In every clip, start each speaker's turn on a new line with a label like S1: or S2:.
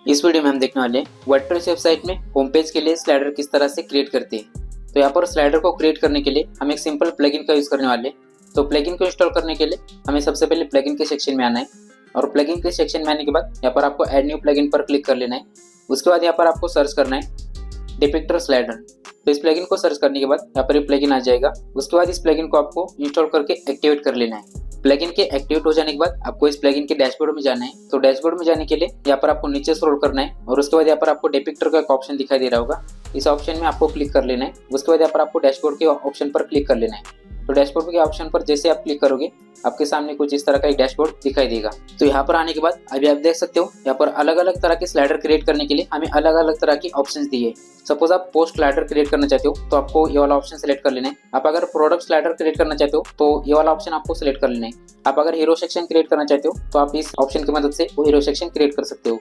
S1: इस वीडियो में हम देखने वाले हैं वर्डप्रेस वेबसाइट में होम पेज के लिए स्लाइडर किस तरह से क्रिएट करते हैं। तो यहाँ पर स्लाइडर को क्रिएट करने के लिए हम एक सिंपल प्लगइन का यूज करने वाले हैं। तो प्लगइन को इंस्टॉल करने के लिए हमें सबसे पहले प्लगइन के सेक्शन में आना है और प्लगइन के सेक्शन में आने के बाद यहाँ पर आपको ऐड न्यू प्लगइन पर क्लिक कर लेना है। उसके बाद यहाँ पर आपको सर्च करना है डिपिक्टर स्लाइडर। तो इस प्लगइन को सर्च करने के बाद यहाँ पर ये प्लगइन आ जाएगा। उसके बाद इस प्लगइन को आपको इंस्टॉल करके एक्टिवेट कर लेना है। प्लगइन के एक्टिवेट हो जाने के बाद आपको इस प्लगइन के डैशबोर्ड में जाना है। तो डैशबोर्ड में जाने के लिए यहाँ पर आपको नीचे स्क्रॉल करना है और उसके बाद यहाँ पर आपको डिपिक्टर का एक ऑप्शन दिखाई दे रहा होगा। इस ऑप्शन में आपको क्लिक कर लेना है। उसके बाद यहाँ पर आपको डैशबोर्ड के ऑप्शन पर क्लिक कर लेना है। तो डैशबोर्ड के ऑप्शन पर जैसे आप क्लिक करोगे आपके सामने कुछ इस तरह का एक डैशबोर्ड दिखाई देगा। तो यहाँ पर आने के बाद अभी आप देख सकते हो यहाँ पर अलग अलग तरह के स्लाइडर क्रिएट करने के लिए हमें अलग अलग तरह की ऑप्शंस दिए है। सपोज आप पोस्ट स्लाइडर क्रिएट करना चाहते हो तो आपको ये वाला ऑप्शन सेलेक्ट कर लेना है। आप अगर प्रोडक्ट स्लाइडर क्रिएट करना चाहते हो तो ये वाला ऑप्शन आपको सेलेक्ट कर लेना है। आप अगर हीरो सेक्शन क्रिएट करना चाहते हो तो आप इस ऑप्शन की मदद से वो हीरो सेक्शन क्रिएट कर सकते हो।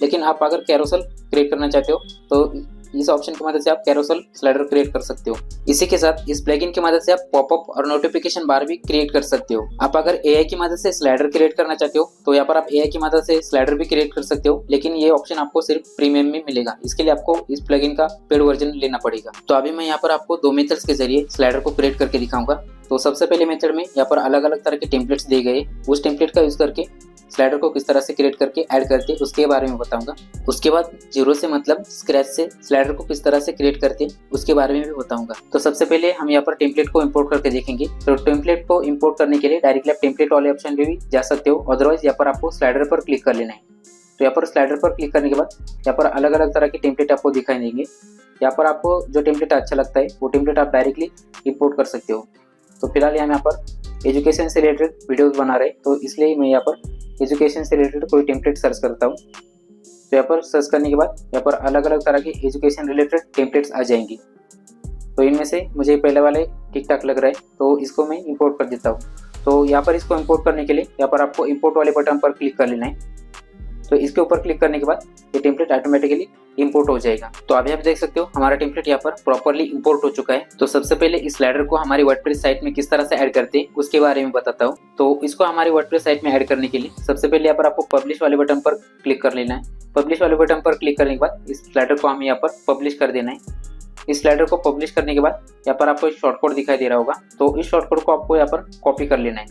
S1: लेकिन आप अगर कैरोसेल क्रिएट करना चाहते हो तो इस ऑप्शन की मदद से आप कैरोसेल स्लाइडर क्रिएट कर सकते हो। इसी के साथ इस प्लगइन की मदद से आप पॉपअप और नोटिफिकेशन बार भी क्रिएट कर सकते हो। आप अगर एआई की मदद से स्लाइडर क्रिएट करना चाहते हो तो यहाँ पर आप एआई की मदद से स्लाइडर भी क्रिएट कर सकते हो। लेकिन ये ऑप्शन आपको सिर्फ प्रीमियम में मिलेगा। इसके लिए आपको इस प्लगइन का पेड वर्जन लेना पड़ेगा। तो अभी मैं यहाँ पर आपको दो मेथड्स के जरिए स्लाइडर को क्रिएट करके दिखाऊंगा। तो सबसे पहले मेथड में यहाँ पर अलग अलग तरह के टेम्पलेट्स दिए गए, उस टेम्पलेट का यूज करके स्लाइडर को किस तरह से क्रिएट करके ऐड करते हैं उसके बारे में बताऊंगा। उसके बाद जीरो से मतलब स्क्रैच से स्लाइडर को किस तरह से क्रिएट करते हैं उसके बारे में भी बताऊंगा। तो सबसे पहले हम यहाँ पर टेम्पलेट को इंपोर्ट करके देखेंगे। तो टेम्पलेट को इंपोर्ट करने के लिए डायरेक्टली आप टेम्पलेट वाले ऑप्शन पे भी जा सकते हो, अदरवाइज यहाँ पर आपको स्लाइडर पर क्लिक कर लेना है। तो यहाँ पर स्लाइडर पर क्लिक करने के बाद यहाँ पर अलग अलग तरह के टेम्पलेट आपको दिखाई देंगे। यहाँ पर आपको जो टेम्पलेट अच्छा लगता है वो टेम्पलेट आप डायरेक्टली इंपोर्ट कर सकते हो। तो फिलहाल हम यहाँ पर एजुकेशन से रिलेटेड वीडियोस बना रहे तो इसलिए मैं यहाँ पर एजुकेशन से रिलेटेड कोई टेम्पलेट सर्च करता हूँ। तो यहाँ पर सर्च करने के बाद यहाँ पर अलग अलग तरह के एजुकेशन रिलेटेड टेम्पलेट्स आ जाएंगी। तो इनमें से मुझे पहले वाले ठीक ठाक लग रहा है तो इसको मैं इंपोर्ट कर देता हूँ। तो यहाँ पर इसको इंपोर्ट करने के लिए यहाँ पर आपको इंपोर्ट वाले बटन पर क्लिक कर लेना है। तो इसके ऊपर क्लिक करने के बाद ये टेम्पलेट ऑटोमेटिकली इंपोर्ट हो जाएगा। तो अभी आप देख सकते हो हमारा टेम्पलेट यहाँ पर प्रॉपर्ली इंपोर्ट हो चुका है। तो सबसे पहले इस स्लाइडर को हमारी वर्डप्रेस साइट में किस तरह से ऐड करते हैं उसके बारे में बताता हूँ। तो इसको हमारी वर्डप्रेस साइट में ऐड करने के लिए सबसे पहले यहाँ पर आपको पब्लिश वाले बटन पर क्लिक कर लेना है। पब्लिश वाले बटन पर क्लिक करने के बाद इस स्लाइडर को हमें यहाँ पर पब्लिश कर देना है। इस स्लाइडर को पब्लिश करने के बाद यहाँ पर आपको शॉर्ट कोड दिखाई दे रहा होगा। तो इस शॉर्ट कोड को आपको यहाँ पर कॉपी कर लेना है।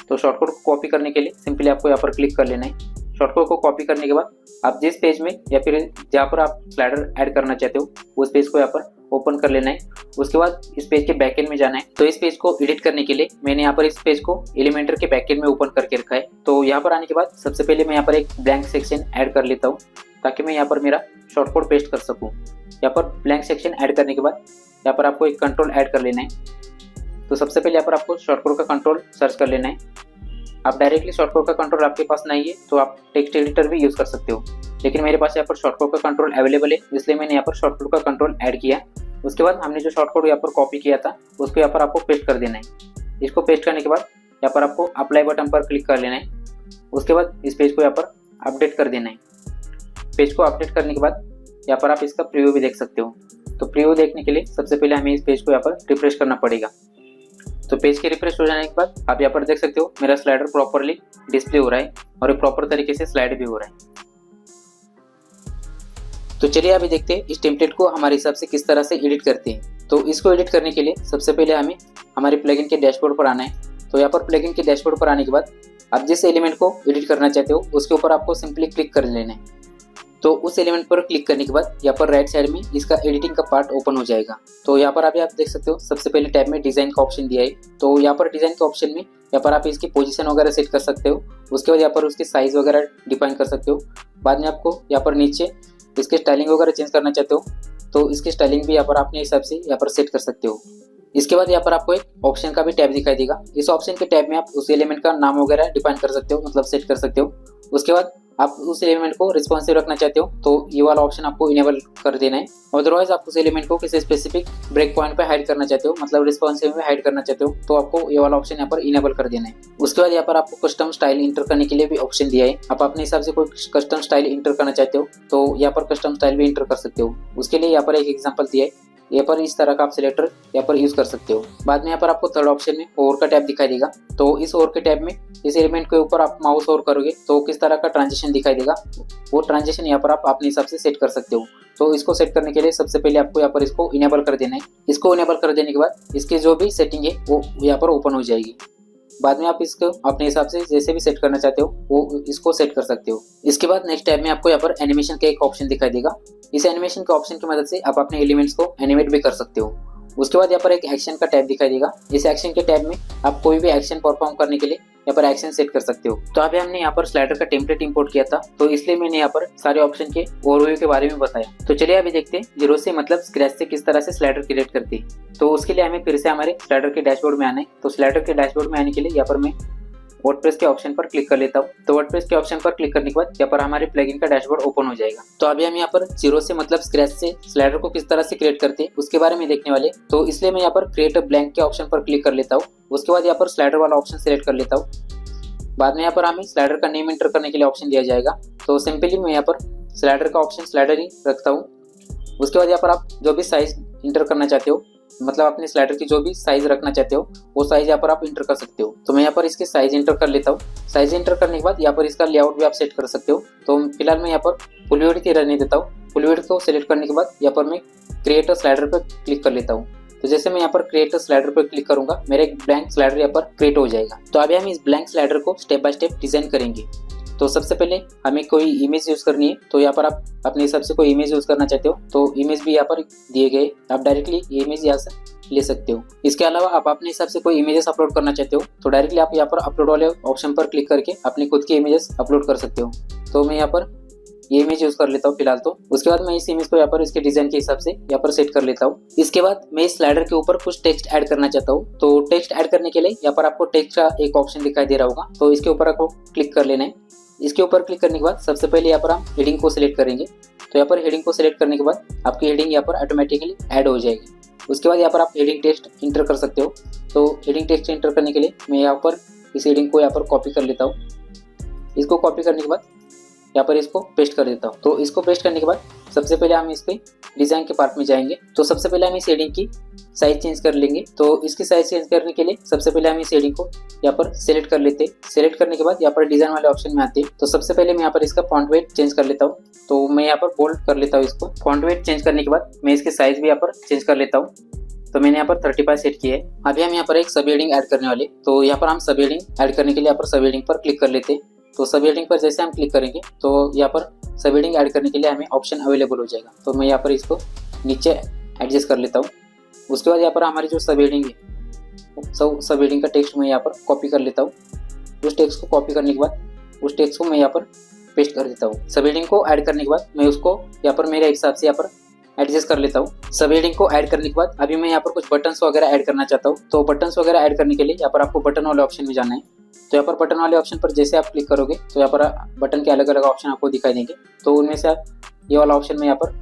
S1: तो शॉर्ट कोड को कॉपी करने के लिए सिंपली आपको यहाँ पर क्लिक कर लेना है। शॉर्ट कोड को कॉपी करने के बाद आप जिस पेज में या फिर जहाँ पर आप स्लाइडर ऐड करना चाहते हो उस पेज को यहाँ पर ओपन कर लेना है। उसके बाद इस पेज के बैकएंड में जाना है। तो इस पेज को एडिट करने के लिए मैंने यहाँ पर इस पेज को एलिमेंटर के बैकएंड में ओपन करके रखा है। तो यहाँ पर आने के बाद सबसे पहले मैं यहाँ पर एक ब्लैंक सेक्शन ऐड कर लेता हूँ ताकि मैं यहाँ पर मेरा शॉर्ट कोड पेस्ट कर सकूँ। यहाँ पर ब्लैंक सेक्शन ऐड करने के बाद यहाँ पर आपको एक कंट्रोल ऐड कर लेना है। तो सबसे पहले यहाँ पर आपको शॉर्ट कोड का कंट्रोल सर्च कर लेना है। आप डायरेक्टली शॉर्ट कोड का कंट्रोल आपके पास नहीं है तो आप टेक्स्ट एडिटर भी यूज कर सकते हो, लेकिन मेरे पास यहाँ पर शॉर्ट कोड का कंट्रोल अवेलेबल है इसलिए मैंने यहाँ पर शॉर्ट कोड का कंट्रोल ऐड किया। उसके बाद हमने जो शॉर्ट कोड यहाँ पर कॉपी किया था उसको यहाँ पर आपको पेस्ट कर देना है। इसको पेस्ट करने के बाद यहाँ पर आपको अप्लाई बटन पर क्लिक कर लेना है। उसके बाद इस पेज को यहाँ पर अपडेट कर देना है। पेज को अपडेट करने के बाद यहाँ पर आप इसका प्रीव्यू भी देख सकते हो। तो प्रीव्यू देखने के लिए सबसे पहले हमें इस पेज को यहाँ पर रिफ्रेश करना पड़ेगा। तो पेज के रिफ्रेश हो जाने के बाद आप यहाँ पर देख सकते हो मेरा स्लाइडर प्रॉपरली डिस्प्ले हो रहा है और ये प्रॉपर तरीके से स्लाइड भी हो रहा है। तो चलिए अभी देखते हैं इस टेम्पलेट को हमारे हिसाब से किस तरह से एडिट करते हैं। तो इसको एडिट करने के लिए सबसे पहले हमें हमारे प्लगइन के डैशबोर्ड पर आना है। तो यहाँ पर प्लगइन के डैशबोर्ड पर आने के बाद आप जिस एलिमेंट को एडिट करना चाहते हो उसके ऊपर आपको सिंपली क्लिक कर लेना है। तो उस एलिमेंट पर क्लिक करने के बाद यहाँ पर राइट साइड में इसका एडिटिंग का पार्ट ओपन हो जाएगा। तो यहाँ पर अभी आप देख सकते हो सबसे पहले टैब में डिजाइन का ऑप्शन दिया है। तो यहाँ पर डिजाइन के ऑप्शन में यहाँ पर आप इसकी पोजीशन वगैरह सेट कर सकते हो। उसके बाद यहाँ पर उसकी साइज वगैरह डिफाइन कर सकते हो। बाद में आपको यहाँ पर नीचे इसके स्टाइलिंग वगैरह चेंज करना चाहते हो तो इसकी स्टाइलिंग भी यहाँ पर अपने हिसाब से यहाँ पर सेट कर सकते हो। इसके बाद यहाँ पर आपको एक ऑप्शन का भी टैब दिखाई देगा। इस ऑप्शन के टैब में आप उस एलिमेंट का नाम वगैरह डिफाइन कर सकते हो, मतलब सेट कर सकते हो। उसके बाद आप उस एलिमेंट को रिस्पॉन्सिव रखना चाहते हो तो ये वाला ऑप्शन आपको इनेबल कर देना है। अदरवाइज आप उस एलिमेंट को किसी स्पेसिफिक ब्रेक पॉइंट पे हाइड करना चाहते हो, मतलब रिस्पॉन्सिव में हाइड करना चाहते हो तो आपको ये वाला ऑप्शन यहाँ पर इनेबल कर देना है। उसके बाद यहाँ पर आपको कस्टम स्टाइल इंटर करने के लिए भी ऑप्शन दिया है। आप अपने हिसाब से कोई कस्टम स्टाइल इंटर करना चाहते हो तो यहाँ पर कस्टम स्टाइल भी इंटर कर सकते हो। उसके लिए यहाँ पर एक एग्जाम्पल दिया है। यहाँ पर इस तरह का आप सिलेक्टर यहाँ पर यूज कर सकते हो। बाद में यहाँ पर आपको थर्ड ऑप्शन में ओवर का टैब दिखाई देगा। तो इस ओवर के टैब में इस एलिमेंट के ऊपर आप माउस ओवर करोगे तो किस तरह का ट्रांजिशन दिखाई देगा, वो ट्रांजिशन यहाँ पर आप अपने हिसाब से सेट कर सकते हो। तो इसको सेट करने के लिए सबसे पहले आपको यहाँ पर इसको इनेबल कर देना है। इसको इनेबल कर देने के बाद इसकी जो भी सेटिंग है वो यहाँ पर ओपन हो जाएगी। बाद में आप इसको अपने हिसाब से जैसे भी सेट करना चाहते हो वो इसको सेट कर सकते हो। इसके बाद नेक्स्ट टैब में आपको यहाँ पर एनिमेशन का एक ऑप्शन दिखाई देगा। इस एनिमेशन के ऑप्शन की मदद से आप अपने एलिमेंट्स को एनिमेट भी कर सकते हो। उसके बाद यहाँ पर एक एक्शन का टैब दिखाई देगा। इस एक्शन के टैब में आप कोई भी एक्शन परफॉर्म करने के लिए यहाँ पर एक्शन सेट कर सकते हो। तो अभी हमने यहाँ पर स्लाइडर का टेम्पलेट इंपोर्ट किया था, तो इसलिए मैंने यहाँ पर सारे ऑप्शन के ओवरव्यू के बारे में बताया। तो चलिए अभी देखते हैं जीरो से मतलब स्क्रैच से किस तरह से स्लाइडर क्रिएट करते हैं। तो उसके लिए हमें फिर से हमारे स्लाइडर के डैशबोर्ड में आना है। तो स्लाइडर के डैशबोर्ड में आने के लिए यहाँ पर मैं वर्डप्रेस के ऑप्शन पर क्लिक कर लेता हूँ। तो वर्डप्रेस के ऑप्शन पर क्लिक करने के बाद यहाँ पर हमारे प्लगइन का डैशबोर्ड ओपन हो जाएगा। तो अभी हम यहाँ पर जीरो से मतलब स्क्रैच से स्लाइडर को किस तरह से क्रिएट करते हैं उसके बारे में देखने वाले। तो इसलिए मैं यहाँ पर क्रिएट अ ब्लैंक के ऑप्शन पर क्लिक कर लेता हूँ। उसके बाद यहाँ पर स्लाइडर वाला ऑप्शन सिलेक्ट कर लेता हूँ। बाद में यहाँ पर हमें स्लाइडर का नेम एंटर करने के लिए ऑप्शन दिया जाएगा। तो सिंपली मैं यहाँ पर स्लाइडर का ऑप्शन स्लाइडर ही रखता हूँ। उसके बाद यहाँ पर आप जो भी साइज इंटर करना चाहते हो, मतलब अपने स्लाइडर की जो भी साइज रखना चाहते हो वो साइज यहाँ पर आप इंटर कर सकते हो। तो मैं यहाँ पर इसके साइज इंटर कर लेता हूँ। साइज इंटर करने के बाद यहाँ पर इसका लेआउट भी आप सेट कर सकते हो। तो फिलहाल मैं यहाँ पर फुल विड्थ ही रहने देता हूँ। फुल विड्थ को सिलेक्ट करने के बाद यहाँ पर मैं क्रिएट अ स्लाइडर पर क्लिक कर लेता हूँ। तो जैसे मैं यहाँ पर क्रिएट अ स्लाइडर पर क्लिक करूंगा मेरा एक ब्लैंक स्लाइडर यहाँ पर क्रिएट हो जाएगा। तो अभी हम इस ब्लैंक स्लाइडर को स्टेप बाय स्टेप डिजाइन करेंगे। तो सबसे पहले हमें कोई इमेज यूज करनी है। तो यहाँ पर आप अपने हिसाब से कोई इमेज यूज करना चाहते हो तो इमेज भी यहाँ पर दिए गए, आप डायरेक्टली इमेज यहाँ से ले सकते हो। इसके अलावा आप अपने हिसाब से कोई इमेजेस अपलोड करना चाहते हो तो डायरेक्टली आप यहाँ पर अपलोड वाले ऑप्शन पर क्लिक करके अपनी खुद की इमेजेस अपलोड कर सकते हो। तो मैं यहाँ पर ये इमेज यूज कर लेता हूँ फिलहाल। तो उसके बाद मैं इस इमेज को यहाँ पर इसके डिजाइन के हिसाब से यहाँ पर सेट कर लेता हूँ। इसके बाद मैं इस स्लाइडर के ऊपर कुछ टेक्स्ट ऐड करना चाहता हूँ। तो टेक्स्ट ऐड करने के लिए यहाँ पर आपको टेक्स्ट का एक ऑप्शन दिखाई दे रहा होगा। तो इसके ऊपर आपको क्लिक कर लेना है। इसके ऊपर क्लिक करने के बाद सबसे पहले यहाँ पर हम हेडिंग को सिलेक्ट करेंगे। तो यहाँ पर हेडिंग को सिलेक्ट करने के बाद आपकी हेडिंग यहाँ पर ऑटोमेटिकली ऐड हो जाएगी। उसके बाद यहाँ पर आप हेडिंग टेक्स्ट इंटर कर सकते हो। तो हेडिंग टेक्स्ट इंटर करने के लिए मैं यहाँ पर इस हेडिंग को यहाँ पर कॉपी कर लेता हूँ। इसको कॉपी करने के बाद यहाँ पर इसको पेस्ट कर देता हूँ। तो इसको पेस्ट करने के बाद सबसे पहले हम इसके डिजाइन के पार्ट में जाएंगे। तो सबसे पहले हम इस हेडिंग की साइज चेंज कर लेंगे। तो इसकी साइज चेंज करने के लिए सबसे पहले हम इस हेडिंग को यहाँ पर सिलेक्ट कर लेते हैं। सिलेक्ट करने के बाद यहाँ पर डिजाइन वाले ऑप्शन में आते हैं। तो सबसे पहले मैं यहाँ पर इसका फॉन्ट वेट चेंज कर लेता हूँ। तो मैं यहाँ पर बोल्ड कर लेता हूँ इसको। फॉन्ट वेट चेंज करने के बाद मैं इसके साइज भी यहाँ पर चेंज कर लेता हूँ। तो मैंने यहाँ पर 35 सेट किया है। अभी हम यहाँ पर एक सब हेडिंग ऐड करने वाले। तो यहाँ पर हम सब हेडिंग ऐड करने के लिए यहाँ पर सब हेडिंग पर क्लिक कर लेते हैं। तो सब हेडिंग पर जैसे हम क्लिक करेंगे तो यहाँ पर सब हेडिंग ऐड करने के लिए हमें ऑप्शन अवेलेबल हो जाएगा। तो मैं यहाँ पर इसको नीचे एडजस्ट कर लेता हूँ। उसके बाद यहाँ पर हमारी जो सब हेडिंग है सब हेडिंग का टेक्स्ट मैं यहाँ पर कॉपी कर लेता हूँ। उस टेक्स्ट को कॉपी करने के बाद उस टेक्स्ट को मैं यहाँ पर पेस्ट कर देता हूँ। सब हेडिंग को ऐड करने के बाद मैं उसको यहाँ पर मेरे हिसाब से यहाँ पर एडजस्ट कर लेता हूँ। सब हेडिंग को ऐड करने के बाद अभी मैं यहाँ पर कुछ बटन्स वगैरह ऐड करना चाहता हूँ। तो बटन्स वगैरह ऐड करने के लिए यहाँ पर आपको बटन वाले ऑप्शन में जाना है। तो यहाँ पर बटन वाले ऑप्शन पर जैसे आप क्लिक करोगे तो यहाँ पर बटन के अलग अलग ऑप्शन आपको दिखाई देंगे। तो उनमें से आप ये वाला ऑप्शन मैं यहाँ पर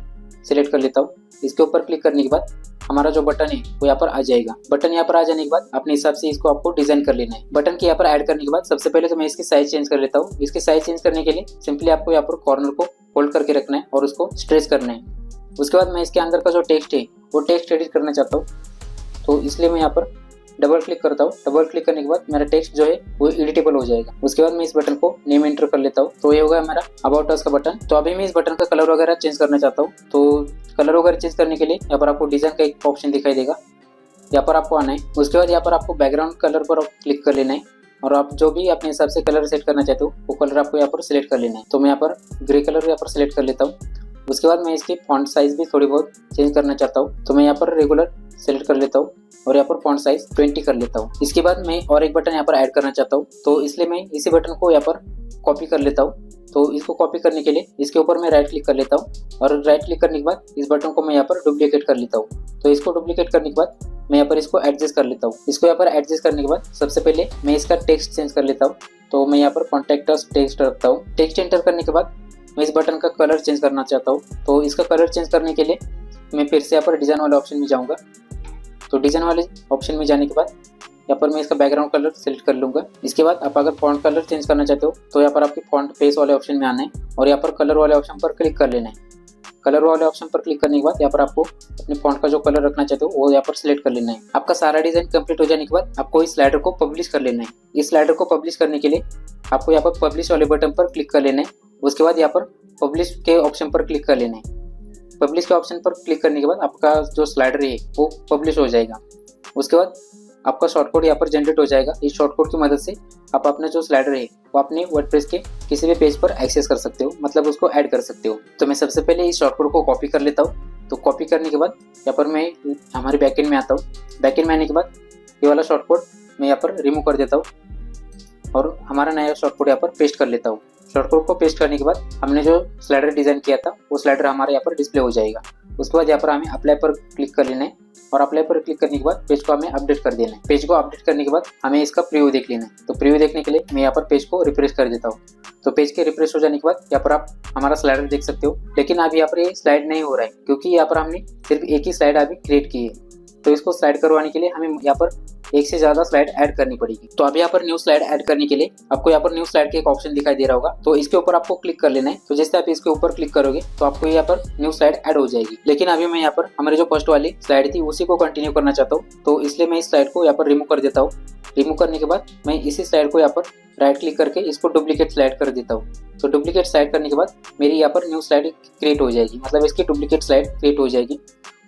S1: सिलेक्ट कर लेता हूँ। इसके ऊपर क्लिक करने के बाद हमारा जो बटन है वो यहाँ पर आ जाएगा। बटन यहाँ पर आ जाने के बाद अपने हिसाब से इसको आपको डिजाइन कर लेना है। बटन के यहाँ पर ऐड करने के बाद सबसे पहले तो मैं इसकी साइज चेंज कर लेता हूँ। इसकी साइज चेंज करने के लिए सिंपली आपको यहाँ पर कॉर्नर को होल्ड करके रखना है और उसको स्ट्रेच करना है। उसके बाद मैं इसके अंदर का जो टेक्स्ट है वो टेक्स्ट एडिट करना चाहता हूँ। तो इसलिए मैं यहाँ पर डबल क्लिक करता हूँ। डबल क्लिक करने के बाद मेरा टेक्स्ट जो है वो एडिटेबल हो जाएगा। उसके बाद मैं इस बटन को नेम एंटर कर लेता हूँ। तो ये होगा मेरा अबाउट अस का बटन। तो अभी मैं इस बटन का कलर वगैरह चेंज करना चाहता हूँ। तो कलर वगैरह चेंज करने के लिए यहाँ पर आपको डिजाइन का एक ऑप्शन दिखाई देगा। यहाँ पर आपको आना है। उसके बाद यहाँ पर आपको बैकग्राउंड कलर पर क्लिक कर लेना है और आप जो भी अपने हिसाब से कलर सेट करना चाहते हो वो कलर आपको यहाँ पर सिलेक्ट कर लेना है। तो मैं यहाँ पर ग्रे कलर यहाँ पर सिलेक्ट कर लेता हूँ। उसके बाद मैं इसकी फॉन्ट साइज भी थोड़ी बहुत चेंज करना चाहता हूँ। तो मैं यहाँ पर रेगुलर सेलेक्ट कर लेता हूँ और यहाँ पर फॉन्ट साइज 20 कर लेता हूँ। इसके बाद मैं और एक बटन यहाँ पर ऐड करना चाहता हूँ। तो इसलिए मैं इसी बटन को यहाँ पर कॉपी कर लेता हूँ। तो इसको कॉपी करने के लिए इसके ऊपर मैं राइट क्लिक कर लेता हूँ और राइट क्लिक करने के बाद इस बटन को मैं यहाँ पर डुप्लीकेट कर लेता हूँ। तो इसको डुप्लीकेट करने के बाद मैं यहाँ पर इसको एडजस्ट कर लेता हूँ। इसको यहाँ पर एडजस्ट करने के बाद सबसे पहले मैं इसका टेक्स्ट चेंज कर लेता हूँ। तो मैं यहाँ पर कॉन्टैक्ट अस टेक्स्ट रखता हूँ। टेक्स्ट एंटर करने के बाद मैं इस बटन का कलर चेंज करना चाहता हूँ। तो इसका कलर चेंज करने के लिए मैं फिर से यहाँ पर डिज़ाइन वाले ऑप्शन में जाऊँगा। तो डिज़ाइन वाले ऑप्शन में जाने के बाद यहाँ पर मैं इसका बैकग्राउंड कलर सेलेक्ट कर लूँगा। इसके बाद आप अगर फॉन्ट कलर चेंज करना चाहते हो तो यहाँ पर आपके फॉन्ट फेस वाले ऑप्शन में आना है और यहाँ पर कलर वाले ऑप्शन पर क्लिक कर लेना है। कलर वाले ऑप्शन पर क्लिक करने के बाद यहाँ पर आपको अपने फॉन्ट का जो कलर रखना चाहते हो वो यहाँ पर सिलेक्ट कर लेना है। आपका सारा डिजाइन कंप्लीट हो जाने के बाद आपको इस स्लाइडर को पब्लिश कर लेना है। इस स्लाइडर को पब्लिश करने के लिए आपको यहाँ पर पब्लिश वाले बटन पर क्लिक कर लेना है। उसके बाद यहाँ पर पब्लिश के ऑप्शन पर क्लिक कर लेना है। पब्लिश के ऑप्शन पर क्लिक करने के बाद आपका जो स्लाइडर है वो पब्लिश हो जाएगा। उसके बाद आपका शॉर्ट कोड यहाँ पर जनरेट हो जाएगा। इस शॉर्ट कोड की मदद से आप अपना जो स्लाइडर है वो अपने वर्डप्रेस के किसी भी पेज पर एक्सेस कर सकते हो, मतलब उसको ऐड कर सकते हो। तो मैं सबसे पहले इस शॉर्ट कोड को कॉपी कर लेता हूँ। तो कॉपी करने के बाद यहाँ पर मैं हमारे बैकएंड में आता हूँ। बैकएंड में आने के बाद ये वाला शॉर्ट कोड मैं यहाँ पर रिमूव कर देता हूँ और हमारा नया शॉर्ट कोड यहाँ पर पेस्ट कर लेता हूँ। शॉर्ट कोड को पेस्ट करने के बाद हमने जो स्लाइडर डिजाइन किया था वो स्लाइडर हमारे यहाँ पर डिस्प्ले हो जाएगा। उसके बाद यहाँ पर हमें अप्लाई पर क्लिक कर लेना है और अप्लाई पर क्लिक करने के बाद पेज को हमें अपडेट कर देना है। पेज को अपडेट करने के बाद हमें इसका प्रीव्यू देख लेना है। तो प्रीव्यू देखने के लिए मैं यहाँ पर पेज को रिफ्रेश कर देता हूँ। तो पेज के रिफ्रेश हो जाने के बाद यहाँ पर आप हमारा स्लाइडर देख सकते हो, लेकिन अब यहाँ पर ये स्लाइड नहीं हो रहा है क्योंकि यहाँ पर हमने सिर्फ एक ही स्लाइड अभी क्रिएट की है। तो इसको स्लाइड करवाने के लिए हमें यहाँ पर एक से ज्यादा स्लाइड ऐड करनी पड़ेगी। तो अब यहाँ पर न्यू स्लाइड ऐड करने के लिए आपको यहाँ पर न्यू स्लाइड का एक ऑप्शन दिखाई दे रहा होगा। तो इसके ऊपर आपको क्लिक कर लेना है। तो जैसे आप इसके ऊपर क्लिक करोगे तो आपको यहाँ पर न्यू स्लाइड ऐड हो जाएगी। लेकिन अभी मैं यहाँ पर हमारे जो फर्स्ट वाली स्लाइड थी उसी को कंटिन्यू करना चाहता हूँ। तो इसलिए मैं इस स्लाइड को यहाँ पर रिमूव कर देता हूँ। रिमूव करने के बाद मैं इसी स्लाइड को यहाँ पर राइट क्लिक करके इसको डुप्लीकेट स्लाइड कर देता हूँ। तो डुप्लीकेट स्लाइड करने के बाद मेरी यहाँ पर न्यू स्लाइड क्रिएट हो जाएगी, मतलब इसकी डुप्लीकेट स्लाइड क्रिएट हो जाएगी।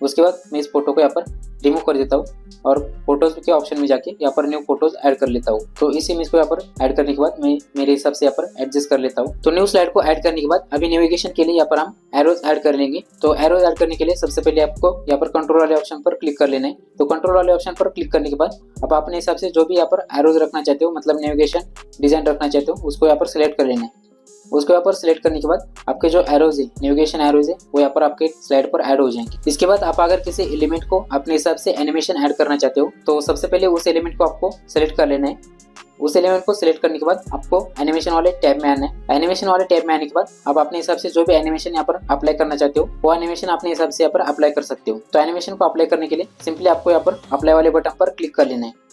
S1: उसके बाद मैं इस फोटो को यहाँ पर रिमूव कर देता हूँ और फोटोज के ऑप्शन में जाके यहाँ पर न्यू फोटोज ऐड कर लेता हूँ। तो इस इमेज को यहाँ पर ऐड करने के बाद मैं मेरे हिसाब से यहाँ पर एडजस्ट कर लेता हूँ। तो न्यू स्लाइड को ऐड करने के बाद अभी नेविगेशन के लिए यहाँ पर हम एरोज ऐड कर लेंगे। तो एरोज ऐड करने के लिए सबसे पहले आपको यहाँ पर कंट्रोल वाले ऑप्शन पर क्लिक कर लेना है। तो कंट्रोल वाले ऑप्शन पर क्लिक करने के बाद आप अपने हिसाब से जो भी यहाँ पर एरोज रखना चाहते हो, मतलब नेविगेशन डिजाइन रखना चाहते हो, उसको यहाँ पर सिलेक्ट कर लेना है। उसको यहाँ पर सिलेक्ट करने के बाद आपके जो एरोज है, नेविगेशन एरोज है, वो यहाँ पर आपके स्लाइड पर ऐड हो जाएंगे। इसके बाद आप अगर किसी एलिमेंट को अपने हिसाब से एनिमेशन ऐड करना चाहते हो तो सबसे पहले उस एलिमेंट को आपको सिलेक्ट कर लेना है। उस एलिमेंट को सिलेक्ट करने के बाद आपको एनिमेशन वाले टैब में आना है। एनिमेशन वाले टैब में आने के बाद आप अपने हिसाब से जो भी एनिमेशन यहाँ पर अप्लाई करना चाहते हो वो एनिमेशन अपने हिसाब से यहाँ पर अप्लाई कर सकते हो। तो एनिमेशन को अप्लाई करने के लिए सिंपली आपको यहाँ पर अप्लाई वाले बटन पर क्लिक कर लेना है।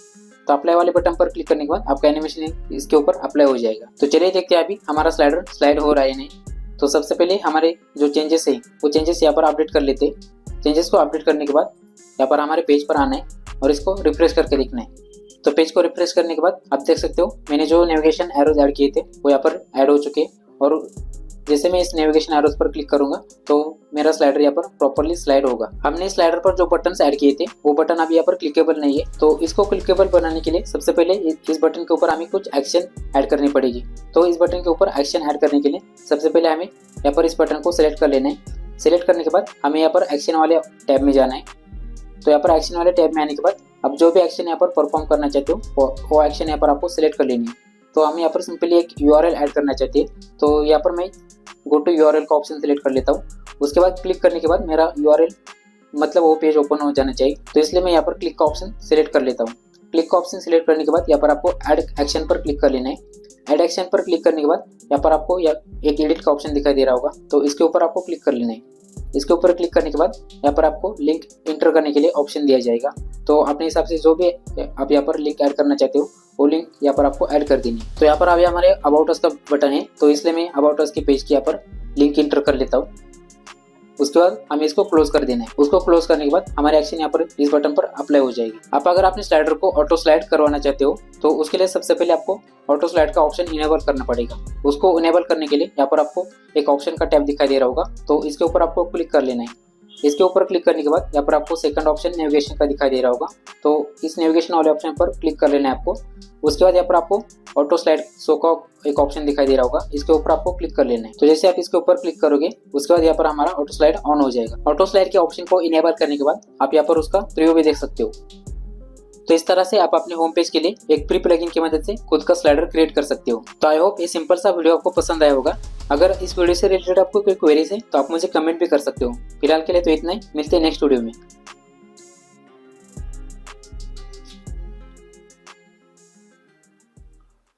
S1: तो अप्लाई वाले बटन पर क्लिक करने के बाद आपका एनिमेशन इसके ऊपर अप्लाई हो जाएगा। तो चलिए देखते हैं अभी हमारा स्लाइडर स्लाइड हो रहा है नहीं। तो सबसे पहले हमारे जो चेंजेस है वो चेंजेस यहाँ पर अपडेट कर लेते हैं। चेंजेस को अपडेट करने के बाद यहाँ पर हमारे पेज पर आना है और इसको रिफ्रेश करके देखना है। तो पेज को रिफ्रेश करने के बाद आप देख सकते हो मैंने जो नेविगेशन एरोज ऐड किए थे वो यहाँ पर ऐड हो चुके हैं। और जैसे मैं इस नेविगेशन एरोज पर क्लिक करूंगा तो मेरा स्लाइडर यहाँ पर प्रॉपर्ली स्लाइड होगा। हमने स्लाइडर पर जो बटन ऐड किए थे वो बटन अभी यहाँ पर क्लिकेबल नहीं है। तो इसको क्लिकेबल बनाने के लिए सबसे पहले इस बटन के ऊपर हमें कुछ एक्शन ऐड करनी पड़ेगी। तो इस बटन के ऊपर एक्शन ऐड करने के लिए सबसे पहले हमें यहाँ पर इस बटन को सिलेक्ट कर लेना है। सिलेक्ट करने के बाद हमें यहाँ पर एक्शन वाले टैब में जाना है। तो यहाँ पर एक्शन वाले टैब में आने के बाद अब जो भी एक्शन यहाँ पर परफॉर्म करना चाहते हो वो एक्शन यहाँ पर आपको सिलेक्ट कर लेनी है। तो हम यहाँ पर सिंपली एक URL ऐड करना चाहते हैं। तो यहाँ पर मैं गो टू URL का ऑप्शन सिलेक्ट कर लेता हूँ। उसके बाद क्लिक करने के बाद मेरा URL मतलब वो पेज ओपन हो जाना चाहिए। तो इसलिए मैं यहाँ पर क्लिक का ऑप्शन सिलेक्ट कर लेता हूँ। क्लिक का ऑप्शन सिलेक्ट करने के बाद यहाँ पर आपको ऐड एक्शन पर क्लिक कर लेना है। ऐड एक्शन पर क्लिक करने के बाद यहाँ पर आपको एक एडिट का ऑप्शन दिखाई दे रहा होगा। तो इसके ऊपर आपको क्लिक कर लेना है। इसके ऊपर क्लिक करने के बाद यहाँ पर आपको लिंक इंटर करने के लिए ऑप्शन दिया जाएगा। तो अपने हिसाब से जो भी आप यहाँ पर लिंक ऐड करना चाहते हो वो लिंक यहाँ पर आपको ऐड कर देनी है। तो यहाँ पर अभी हमारे अबाउट अस का बटन है, तो इसलिए मैं अबाउट अस के पेज की यहाँ पर लिंक इंटर कर लेता हूँ। उसके बाद हमें इसको क्लोज कर देना है। उसको क्लोज करने के बाद हमारे एक्शन यहाँ पर इस बटन पर अप्लाई हो जाएगी। आप अगर अपने स्लाइडर को ऑटो स्लाइड करवाना चाहते हो तो उसके लिए सबसे पहले आपको ऑटो स्लाइड का ऑप्शन इनेबल करना पड़ेगा। उसको इनेबल करने के लिए यहाँ पर आपको एक ऑप्शन का टैब दिखाई दे रहा होगा। तो इसके ऊपर आपको क्लिक कर लेना है। इसके ऊपर क्लिक करने के बाद यहाँ पर आपको सेकंड ऑप्शन नेविगेशन का दिखाई दे रहा होगा। तो इस नेविगेशन वाले ऑप्शन पर क्लिक कर लेना है आपको। उसके बाद यहाँ पर आपको ऑटो स्लाइड शो का एक ऑप्शन दिखाई दे रहा होगा। इसके ऊपर आपको क्लिक कर लेना है। तो जैसे आप इसके ऊपर क्लिक करोगे उसके बाद यहाँ पर हमारा ऑटो स्लाइड ऑन हो जाएगा। ऑटो स्लाइड के ऑप्शन को इनेबल करने के बाद आप यहाँ पर उसका प्रीव्यू भी देख सकते हो। तो इस तरह से आप अपने होम पेज के लिए एक प्री प्लगइन की मदद से खुद का स्लाइडर क्रिएट कर सकते हो। तो आई होप ये सिंपल सा वीडियो आपको पसंद आया होगा। अगर इस वीडियो से रिलेटेड आपको कोई क्वेरीज है तो आप मुझे कमेंट भी कर सकते हो। फिलहाल के लिए तो इतना ही, मिलते हैं नेक्स्ट वीडियो में।